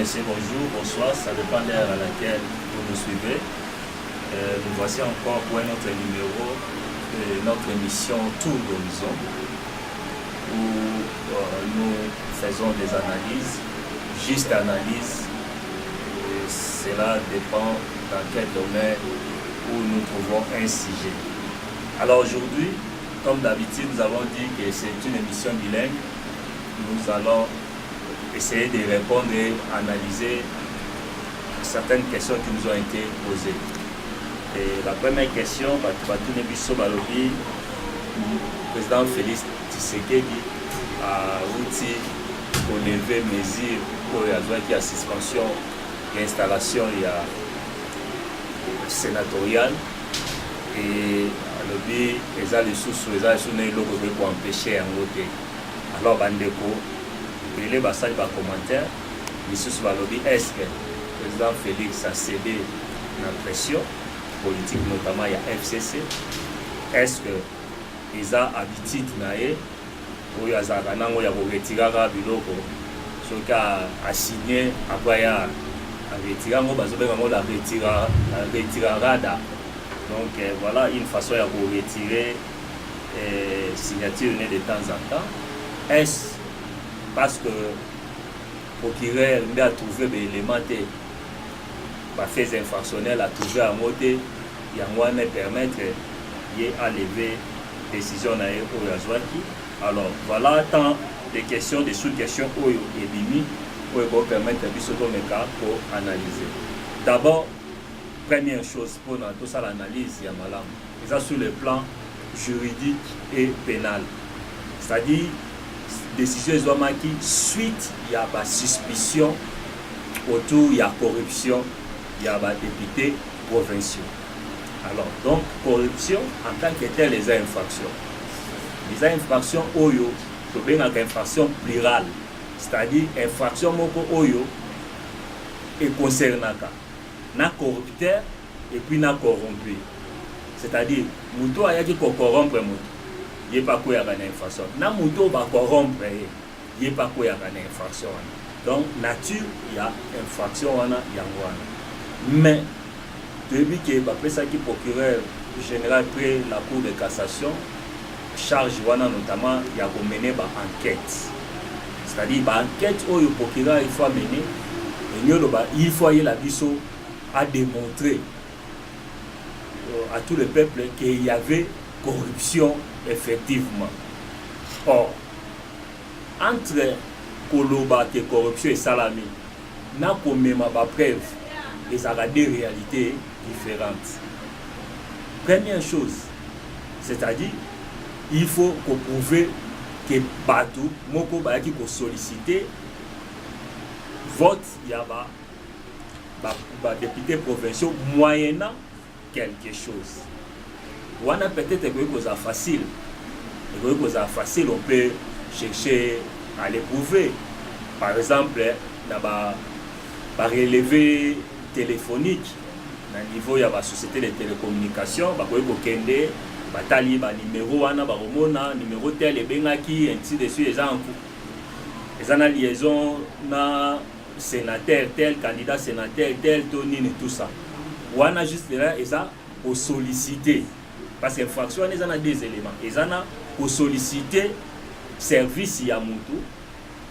messieurs, bonjour, bonsoir, ça dépend de l'heure à laquelle vous nous suivez. Nous voici encore pour un autre numéro de notre émission Tour d'Horizon, où nous faisons des analyses, juste analyses. Cela dépend dans quel domaine où nous trouvons un sujet. Alors aujourd'hui, comme d'habitude, nous avons dit que c'est une émission bilingue. Nous allons essayer de répondre et analyser certaines questions qui nous ont été posées. Et la première question, le président Félix Tshisekedi a outil pour lever mesures pour la suspension et installation sénatoriale. Et le but, les sous pour empêcher un vote. Alors, Bandeko, les bassales par commentaire, les sous-lobby, est-ce que le président Félix a cédé la pression politique, notamment il y a FCC? Est-ce que ils ont habitude naé ou ils ont retiré la biloko ce qui a signé après à retirer la retirada? Donc voilà une façon de retirer signature de temps en temps. Est-ce parce que le procureur a trouvé des éléments de faits infractionnels, a trouvé un mot il y a moyen de permettre à lever décision à Oyazwaki. Alors voilà tant de questions, des sous-questions et bimi pour permettre pour analyser. D'abord, première chose pour tout ça l'analyse, il y a malam. Et ça sur le plan juridique et pénal. C'est-à-dire décision qui suite il y a la suspicion autour il y a corruption, il y a des députés provinciaux. Alors donc corruption en tant que telle les infractions. Les infractions oyo to benga infraction plurale, c'est-à-dire infraction moko oyo et concernaka na corrupteur et puis na corrompu. C'est-à-dire muto ayaki ko corrompre muto. Il n'y a pas quoi à infraction. Na muto ba corrompre, il n'y a pas quoi à infraction. Donc nature il y a infraction il y a mais depuis que après ça qui procureur général après la cour de cassation charge notamment il y a mener une enquête. C'est-à-dire enquête où le procureur il faut mener et il faut y la biso à démontrer à tout le peuple qu'il y avait corruption effectivement. Or, entre Koloba et corruption et salami, n'a pas même pas preuve et ça a des réalités différentes. Première chose, c'est-à-dire, il faut prouver que Batou, Moko Bayaki, qu'on solliciter vote, il y a des députés provinciaux moyennant quelque chose. On a peut-être quelque chose de facile. Quelque chose de facile, on peut chercher à l'éprouver. Par exemple, par relevé téléphonique, au niveau de la société de télécommunications, il batali ba numéro wana ba romona numéro tel et bengaki ainsi de suite les en liaison na sénateur tel candidat sénateur tel tonine tout ça wana juste là et ça pour solliciter parce que infraction ils en a des éléments ils en a pour solliciter service ya mutu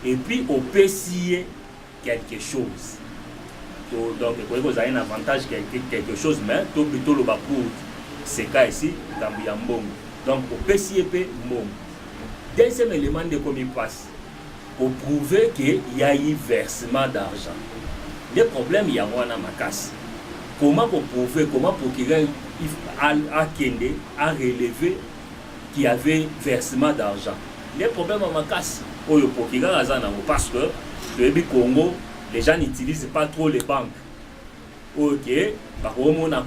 et puis au PCA quelque chose. Donc vous avez un avantage quelque chose mais tout plutôt le bas pour c'est cas ici dans Mbongo. Donc au PCP Mbongo. Deuxième élément de comment il passe pour prouver qu'il y a eu versement d'argent. Le problème il y a moi dans ma casse. Comment pour prouver, comment pour qu'il a Kende a relevé qu'il y avait versement d'argent. Le problème à ma casse pour qu'il a parce que le Congo les gens n'utilisent pas trop les banques. Ok, par contre,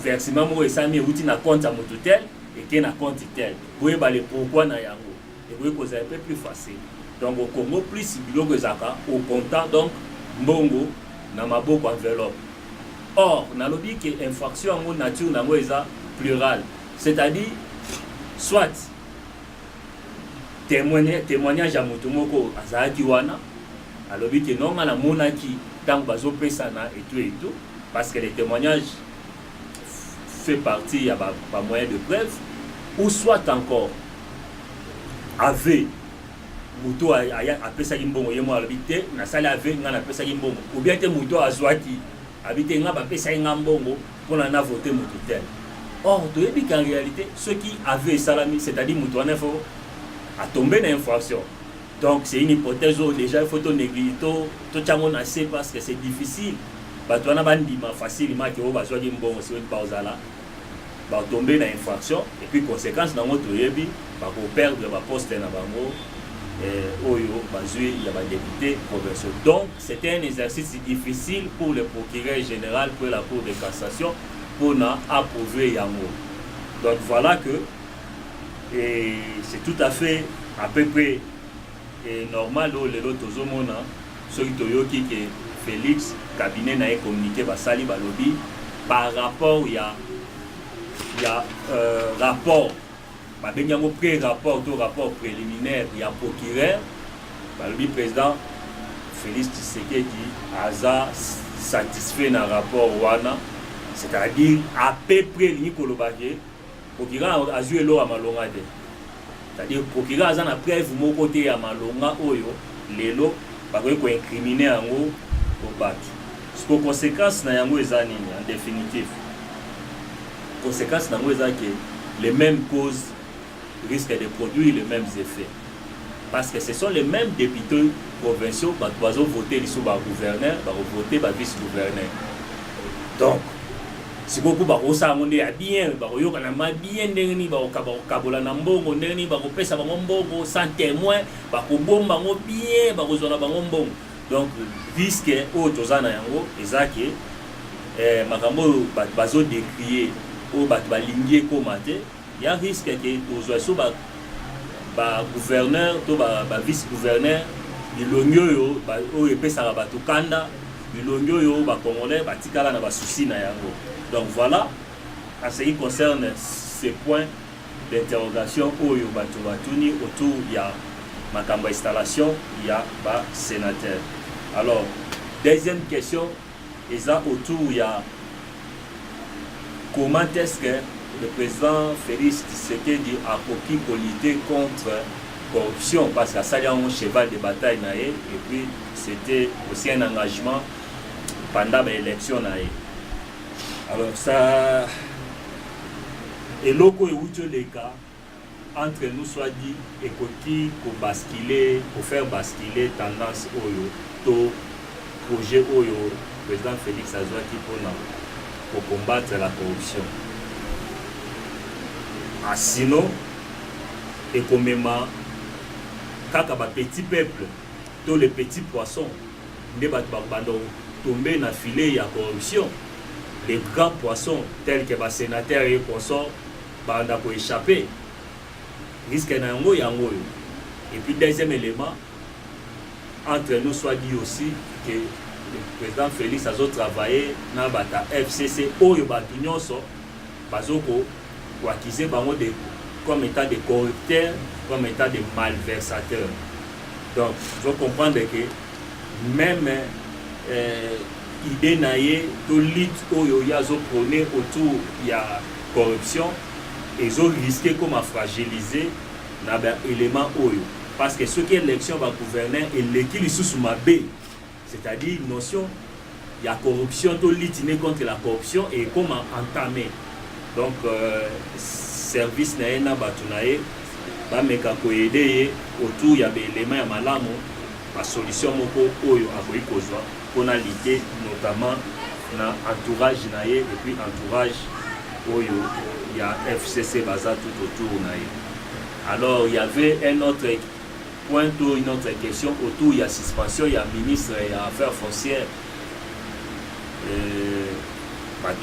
versement mo esami outil na compte à moto tel et qui na compte tel. Vous voyez pourquoi na yango. Et vous voyez que c'est un peu plus facile. Donc au Congo plus biloko zaka au comptant donc mbongo na maboko enveloppe. Or, na lobi que infraction en nature na moeza plural, c'est-à-dire soit témoignage à moto moko azaki wana alors que non na monaki tant bazo pesana et tout parce que les témoignages fait partie ya ba moyen de preuve ou soit encore avait muto a pesa kimbongo yemo alobite na sala ave nga na pesa kimbongo ou bien te muto azwaki habité nga ba pesa nga mbongo pour na voter muto tel. Or to yebi qu'en réalité ceux qui avaient salami c'est-à-dire muto en info a tombé dans l'infraction. Donc c'est une hypothèse où déjà il faut to négliger to chango na c'est parce que c'est difficile. Ba to na bandima facilement que o ba zwaki mbongo c'est pas ozala ba tomber dans l'infraction et puis conséquence dans notre yebi ba ko perdre ba poste na bango oyo bazui ya ba député provinciaux. Donc c'était un exercice difficile pour le procureur général pour la cour de cassation pour na approuver yango. Donc voilà que c'est tout à fait à peu près normal le tozomona soki toyoki que Félix cabinet na communiqué basali balobi par rapport ya rapport babengango pré-rapport to rapport préliminaire ya procureur balobi président Félix Tshisekedi aza satisfait na rapport wana, c'est-à-dire à peu près ni kolobake procureur azui elo amalonga de, c'est-à-dire procureur aza na preuve moko te ya malonga oyo lelo bakoki ko incriminer yango au bato. Ce conséquence na yango eza nini en définitive? Conséquence na yango eza que les mêmes causes risquent de produire les mêmes effets. Parce que ce sont les mêmes députés provinciaux qui vont voter sur le gouverneur, qui vont voter le vice-gouverneur. Donc, si vous avez bien, sans témoin, bien, donc, risque au Tozana Yango, Ezaki, Makambo, Bazo décrié, ou Balingué Komate, il y a un risque que les oiseaux, gouverneur, vice-gouverneur, ils donc voilà, en ce qui concerne ces points d'interrogation autour il y a Makamba installation, il y a sénateur. Alors, deuxième question, et ça autour il y a comment est-ce que le président Félix Tshisekedi a copié pour lutter contre la corruption, parce que ça y a un cheval de bataille et puis c'était aussi un engagement pendant l'élection. Alors ça, et loco et où les cas entre nous soit dit et qui pour basculer, pour faire basculer tendance au projet au président Félix Azouaki pour combattre la corruption. Ah, sinon, et comme même quand les petits peuples, tous les petits poissons, ne tomber dans le filet de la corruption, les grands poissons tels que les sénateurs et les consorts vont échapper. Risque d'yango yango. Et puis deuxième élément, entre nous soit dit aussi que le président Félix a travaillé dans la FCC au Yobatunion, bazoko pour accuser comme état de corrupteurs, comme état de malversateurs. Donc, il faut comprendre que même idée naïe, tout lutte au yazo prôné autour de la corruption, ils ont risqué comme à fragiliser l'élément oyo. Parce que ce qui est l'élection va gouverner et l'équilibre sous ma B, c'est-à-dire une notion, il y a corruption, tout lutte contre la corruption et comment entamer. Donc, service na batunaye ba meka ko aider autour ya be élément ya malamu la solution moko oyo akoyi kozwa pona lutter notamment na entourage naye et puis entourage oyo ya FCC baza tout autour naye. Alors il y avait un autre point, une autre question autour ya suspension ya ministre ya affaires foncières.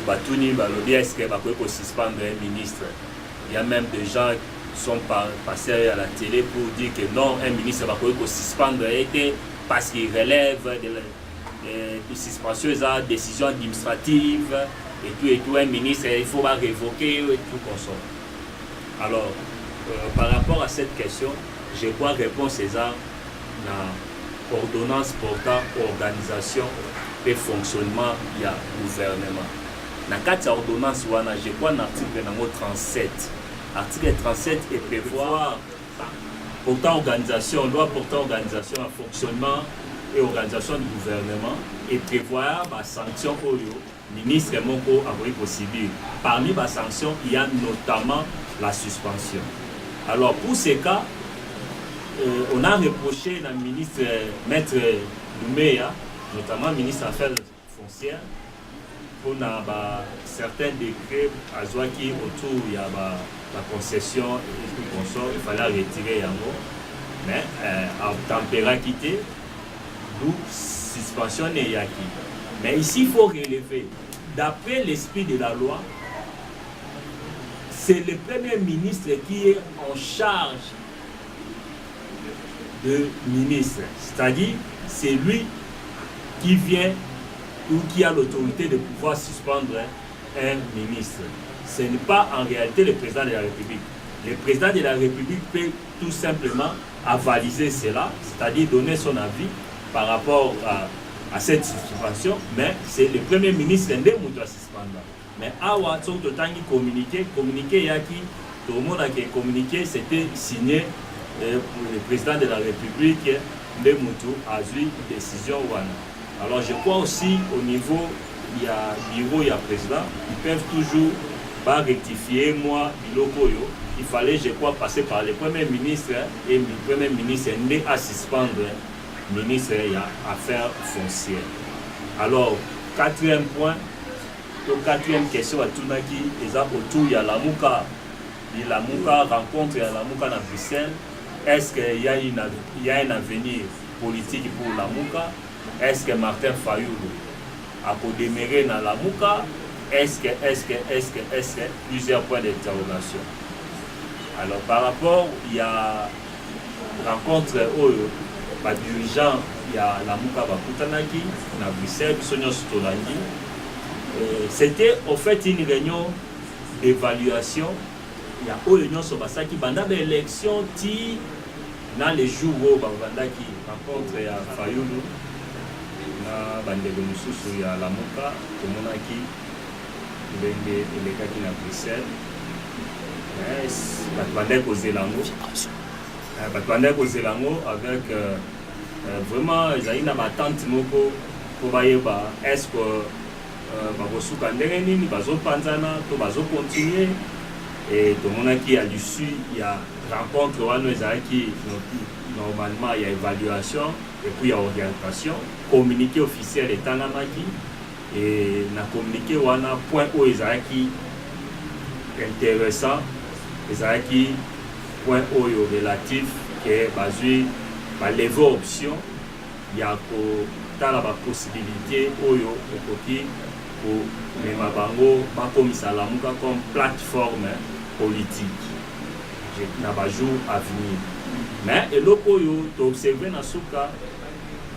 Batuni balobi est-ce que bakoyi ko suspendre un ministre? Il y a même des gens qui sont passés à la télé pour dire que non, un ministre va suspendre parce qu'il relève de suspension de décisions administratives et tout, un ministre, il faut révoquer et tout comme ça. Alors, par rapport à cette question, je crois répondre César ordonnance portant organisation et fonctionnement du gouvernement. Dans cette ordonnance, je crois l'article 37. Article 37 est prévoir portant organisation, loi portant organisation et fonctionnement et organisation du gouvernement et prévoir des sanctions au ministre Moko a possible. Parmi les sanctions, il y a notamment la suspension. Alors pour ces cas, on a reproché le ministre Maître Doumbéya, notamment le ministre des Affaires foncières, pour certains décrets à Zouaki autour de la concession et tout consort, il fallait retirer Yango. Mais en tempéralité, d'où suspension n'est yaki. Mais ici, il faut relever, d'après l'esprit de la loi, c'est le Premier ministre qui est en charge de ministre. C'est-à-dire, c'est lui qui vient ou qui a l'autorité de pouvoir suspendre un ministre. Ce n'est pas en réalité le président de la République. Le président de la République peut tout simplement avaliser cela, c'est-à-dire donner son avis par rapport à cette suspension, mais c'est le Premier ministre qui doit suspendre. Mais awa tout le temps communiqué yaki, tout le monde a communiqué, c'était signé pour le président de la République, Ndemoutou a eu une décision wana. Alors je crois aussi au niveau, il y a bureau, il y a président, ils peuvent toujours pas rectifier moi, Bilokoyo. Il fallait, je crois, passer par le Premier ministre et le Premier ministre né à suspendre le ministre des Affaires foncières. Alors, quatrième point, quatrième question à Tunaki, autour, il y a la Mouka. La Mouka rencontre la Mouka dans Bruxelles. Est-ce qu'il y a un avenir politique pour la Mouka? Est-ce que Martin Fayoulou a démarré dans la Mouka? Est-ce que plusieurs points d'interrogation. Alors par rapport, il y a rencontre dirigeant, il y a la Mouka Bakutanaki, dans Bruxelles, Sonia Stolandi. C'était en fait une réunion d'évaluation. Il y a une réunion sur ça qui pendant l'élection dans les jours où Bandaki rencontre Fayoulou. Il y a la Mouka, Tomonaki, il est à Bruxelles. Avec vraiment, il y a une attente pour est-ce que continuer et à l'issue, il y a rencontre qui normalement il y a évaluation et puis il y a orientation, communiqué officiel et Tanamaki et na communiqué wana point où ils qui intéressant, ils qui point où relatif qui est basé par les options, il y a la possibilité où pour les mabango comme plateforme politique n'a pas jour à venir. Mais et l'autre tu observé dans ce cas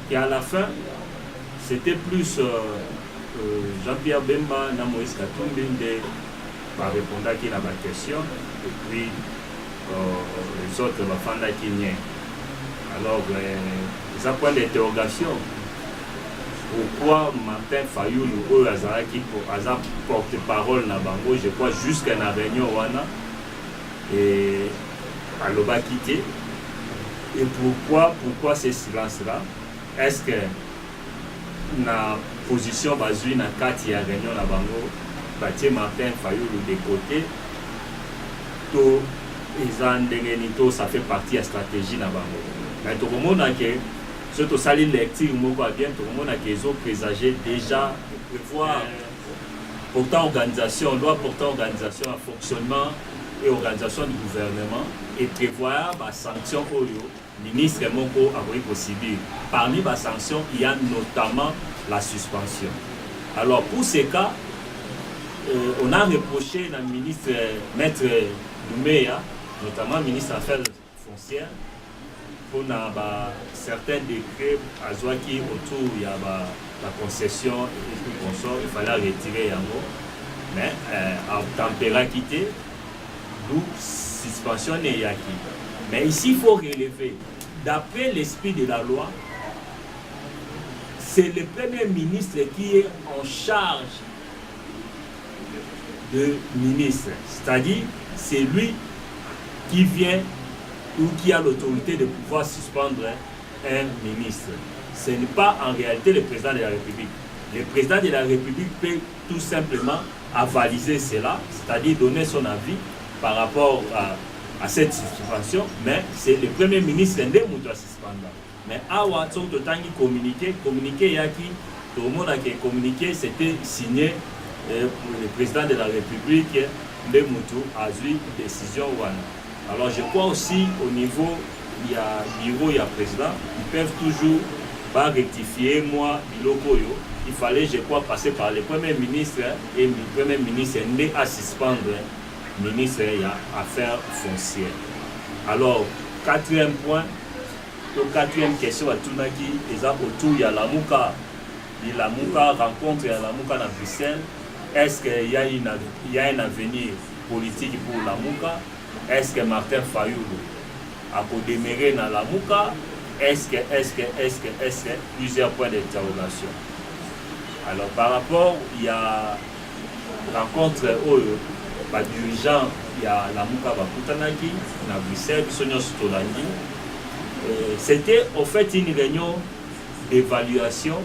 qu'à la fin c'était plus Jean-Pierre Bemba na Moïse Katumbi va répondre à la question et puis les autres va faire la Kenya. Alors ça point d'interrogation. Pourquoi Martin Fayoulou qui porte-parole na bango, je crois jusqu'à la réunion wana et à l'oba quitté. Et pourquoi ce silence-là? Est-ce que na position basée na 4 ya réunion na bango, Batié Martin Fayoulou de côté, tout ça fait partie de la stratégie na bango. Mais tout le monde a que surtout sali lecture bien tout le monde a qu'ils ont présagé déjà prévoir portant organisation, loi portant organisation à fonctionnement et organisation du gouvernement et prévoir des sanctions au ministre Moko a possible. Parmi les sanctions, il y a notamment la suspension. Alors pour ces cas, on a reproché le ministre Maître Doumbéya, notamment le ministre des Affaires foncières, pour certains décrets à Zouaki autour il y a la concession et tout consort, il fallait retirer Yango. Mais en tempéralité, d'où suspension n'est yaki. Mais ici, il faut relever, d'après l'esprit de la loi, c'est le Premier ministre qui est en charge de ministre. C'est-à-dire, c'est lui qui vient ou qui a l'autorité de pouvoir suspendre un ministre. Ce n'est pas en réalité le président de la République. Le président de la République peut tout simplement avaliser cela, c'est-à-dire donner son avis par rapport à cette suspension, mais c'est le Premier ministre qui doit suspendre. Mais awa tout le temps communiqué yaki, tout le monde a communiqué, c'était signé pour le président de la République, Ndemoutou a eu décision wana. Alors je crois aussi au niveau, il y a bureau, il y a président, ils peuvent toujours pas rectifier moi, Bilokoyo. Il fallait, je crois, passer par le Premier ministre et le Premier ministre n'est à suspendre le ministre des Affaires foncières. Alors, quatrième point, quatrième question à Tunaki, et autour, il y a Lamuka. La Mouka rencontre à Lamuka à Bruxelles. Est-ce qu'il y a un avenir politique pour Lamuka? Est-ce que Martin Fayulu a pu demeurer dans Lamuka? Est-ce que plusieurs points d'interrogation. Alors par rapport, il y a rencontre où les dirigeants, il y a Lamuka Bakutanaki, à Bruxelles, c'était en fait une réunion d'évaluation.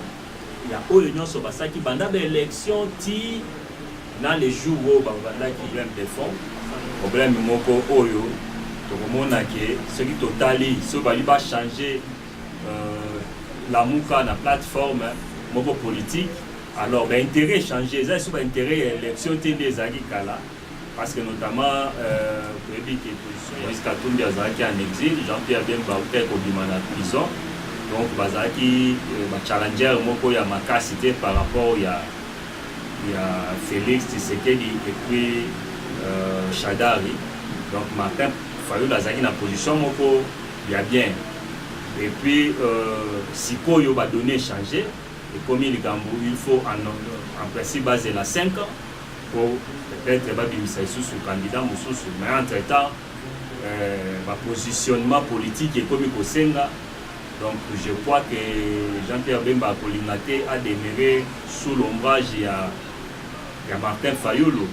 Il y a une réunion sur ça qui pendant l'élection dans les jours où qui viennent des fonds. Problème moko oyo to komona ke ce qui totali so bali ba changer la muka na plateforme moko politique alors l'intérêt changer ça sur intérêt élection des agikala parce que notamment prévu que jusqu'à Tumbi Azaki en exil Jean-Pierre Bemba ou tel en prison donc bazaki challenger moko ya makasité par rapport il y a Félix Tshisekedi et puis Chadari, donc Martin Fayulu Azaki na position moko il y a bien et puis si Koyo va donner changer et comme il faut en principe baser la 5 ans pour peut-être sous candidat Moussous mais entre temps positionnement politique et comme Kosenga donc je crois que Jean-Pierre Bemba Kolingate a demeuré sous l'ombrage il y a Martin Fayulu.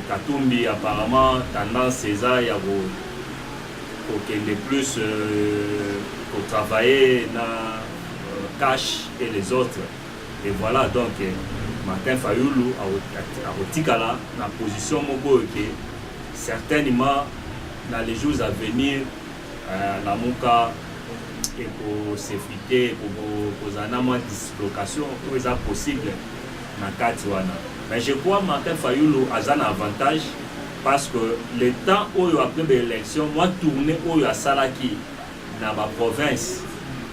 Katumbi apparemment tendance c'est ça il y a plus pour travailler dans Cash et les autres et voilà donc Martin Fayulu a Tikala la position moko que certainement dans les jours à venir la Mouka et pour s'effriter pour un amant de dislocation pour ça possible dans Katiwana. Mais je crois que Martin Fayulu a un avantage parce que le temps où il y a après l'élection, moi tourner où il y a Salaki dans ma province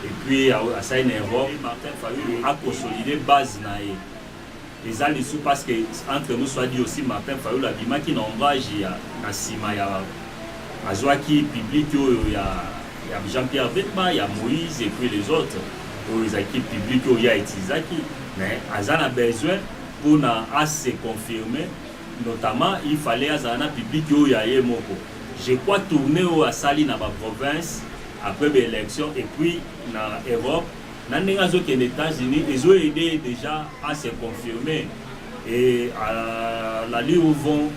et puis à Saïne-Europe, Martin Fayulu a consolidé base naïe. Les gens les sous parce que entre nous soit dit aussi Martin Fayulu a dit qui n'engage il y a Sima il y a Azwaki public il y a Jean-Pierre Bemba, il y a Moïse et puis les autres les équipes publiques il y a Itzaki mais Azan a besoin pour se confirmer, notamment il fallait un public où il y a moko. Je crois tourner à Sali dans ma province après l'élection et puis dans l'Europe, dans les États-Unis, ils ont aidé déjà à se confirmer et à la lieu où vont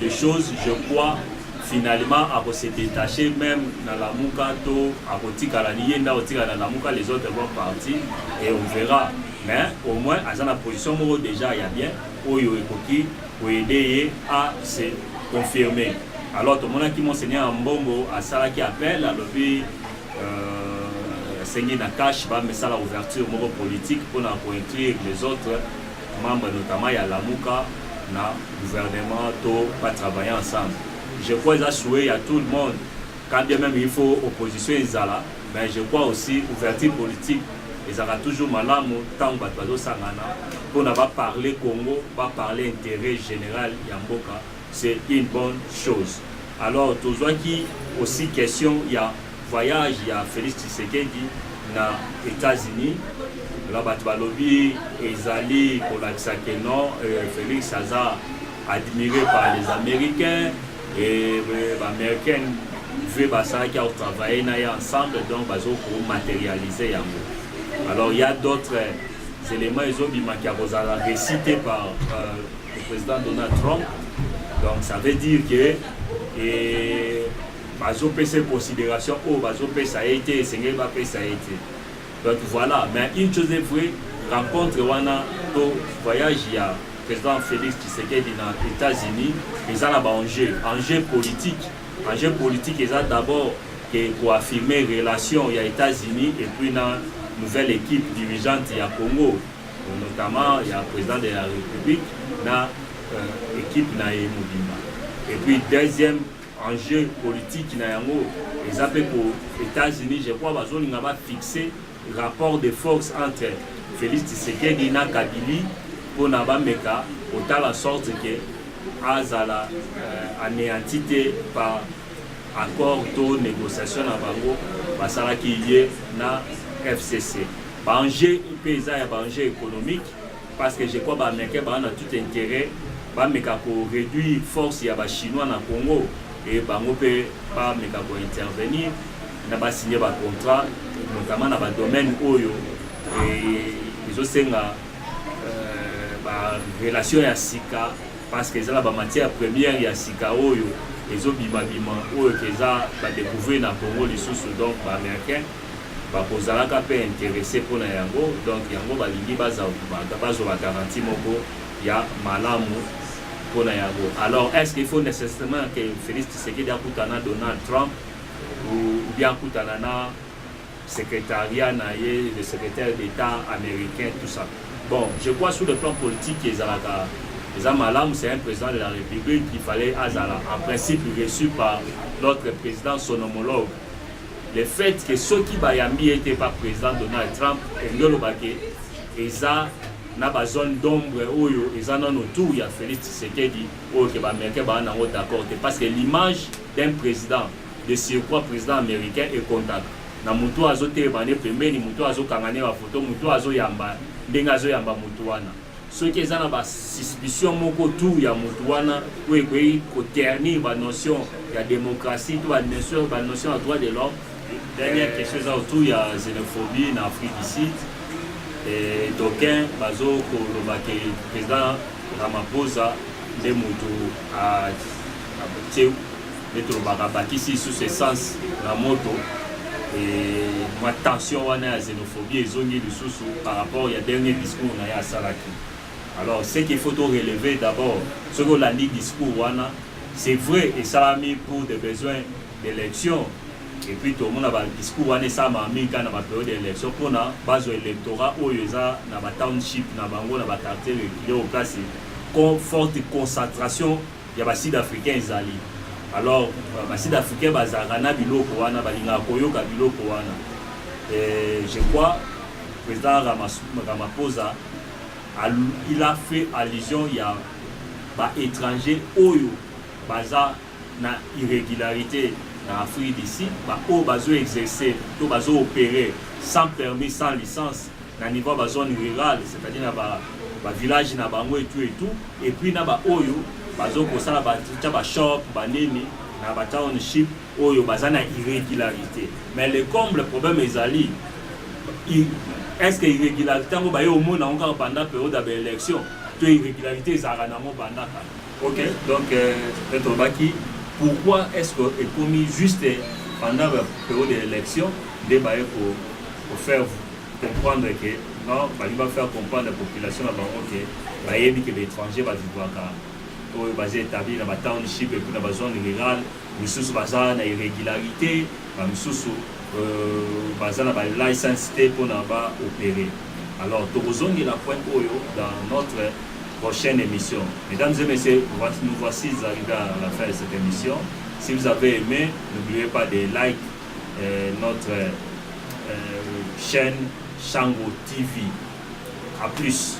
les choses, je crois finalement à se détacher même dans la Moukato, à la Mouka, les autres vont partir et on verra. Mais au moins, à la position déjà, il y a bien, où il y a pour aider à se confirmer. Alors, tout le monde qui m'a enseigné en Mbongo, à ça qui appelle, à l'objet, enseigner dans cash, mais ça la ouverture politique pour inclure les autres membres, notamment il y a la Mouka, le gouvernement, tout pas travailler ensemble. Je crois que ça souhaite à tout le monde, quand bien même il faut opposition, mais je crois aussi ouverture politique. Ils auront toujours malade tant que pour ne pas parler Congo, pas parler intérêt général Yamboka, c'est une bonne chose. Alors, tout ça qui aussi question, il y a voyage, il y a Félix Tshisekedi dans les États-Unis. Là, Batbalobi, Ezali, pour la non, Félix Aza admiré par les Américains et les Américains veulent qui ont travaillé ensemble, donc pour matérialiser Yamboka. Alors il y a d'autres éléments qui ont été récités par le président Donald Trump. Donc ça veut dire que bazo fait ces considérations, bazo fait ça a été, Seigneur va faire ça a été. Donc voilà, mais une chose est vraie, rencontre wana to voyage il y a président Félix Tshisekedi dans les États-Unis, ils ont un enjeu politique. Enjeu politique, ils ont d'abord pour affirmer les relations il y a États-Unis et puis dans la nouvelle équipe dirigeante il y a Congo, notamment il y a le président de la République, dans l'équipe Mobimba. Et puis deuxième enjeu politique, ils appellent pour les États-Unis, je crois qu'ils vont fixer le rapport de force entre Félix Tshisekedi et Kabila pour Nabameka, autant la sorte que Azala anéantité par accord de négociation à Bango, basala qui est na FCC. Enjeu paysan et enjeu économique, parce que je crois que les Américains ont tout intérêt pour réduire la force des Chinois dans le Congo et Bango peut pas intervenir, n'a pas signé un contrat, notamment dans le domaine où ils ont signé relation à Sika, parce que c'est la matière première ya Sika Oyo. Les autres bimabima ou qu'ils ont découvert dans le Congo, les sources donc américains, ils sont intéressés pour les Yango. Donc, Yango Balingi Baza la garantie il y a Malamu pour les Yango. Alors, est-ce qu'il faut nécessairement que Félix Tshisekedi a Donald Trump ou bien Koutana secrétariat, le secrétaire d'État américain, tout ça? Bon, je crois sur le plan politique, Malam, c'est un président de la République, il fallait Azala, en principe reçu par notre président, son homologue. Le fait que ceux qui Bayambi n'étaient pas président Donald Trump, ils ont une zone d'ombre, ils ont autour, il y a Félix Tshisekedi, qui va d'accord. Parce que l'image d'un président, de surcroît président américain, est contact. Na mutu azo tebane pembeni mutu azo kangane wa photo mutu azo yamba ndenga azo yamba mutu wana soki eza na ba suspicion moko tout ya mutu wana ou ekoyi ko ternir ba notion ya démocratie to ba notion à droit de l'homme. Dernière question autour ya xénophobie en Afrique ici et d'aucuns bazo ko lobake président Ramaphosa de mutu a teu metro bakabakisi sous ce sens la moto. Et moi, tension à la xénophobie et zone par rapport au dernier discours à Salaki. Alors, ce qu'il faut relever d'abord, ce que la Ligue discours, c'est vrai et ça a mis pour des besoins d'élection. Et puis, tout le monde a le discours, ça m'a mis dans la période d'élection pour la base électorale où il y a un township, un quartier reculé au place, forte concentration, il y a des Sud-Africains. Alors, les Sud-Africains, je crois que le président Ramaphosa il a fait allusion il y a des étrangers qui ont une irrégularité en Afrique d'ici, qui ont exercé, qui ont opéré sans permis, sans licence, dans le niveau de la zone rurale, c'est-à-dire dans le village et tout, et puis dans le bazo kosala ba shop banini na ba township oyo bazana irrégularité mais le comble problème ezali est-ce que irrégularité ngo ba yo mona encore pendant période d'élection to irrégularité ezala na mo bandaka. OK, donc peut-être baki pourquoi est-ce que est commis juste pendant la période d'élection de ba pour faire comprendre que non ba va faire comprendre la population là OK ba yebi que les étrangers va vivre basé établi dans la township et puis dans la zone rurale, nous sommes basés dans l'irrégularité, nous sommes basés dans la licence pour opérer. Alors, nous allons la pointe dans notre prochaine émission. Mesdames et messieurs, nous voici arrivés à la fin de cette émission. Si vous avez aimé, n'oubliez pas de like notre chaîne Shango TV. A plus.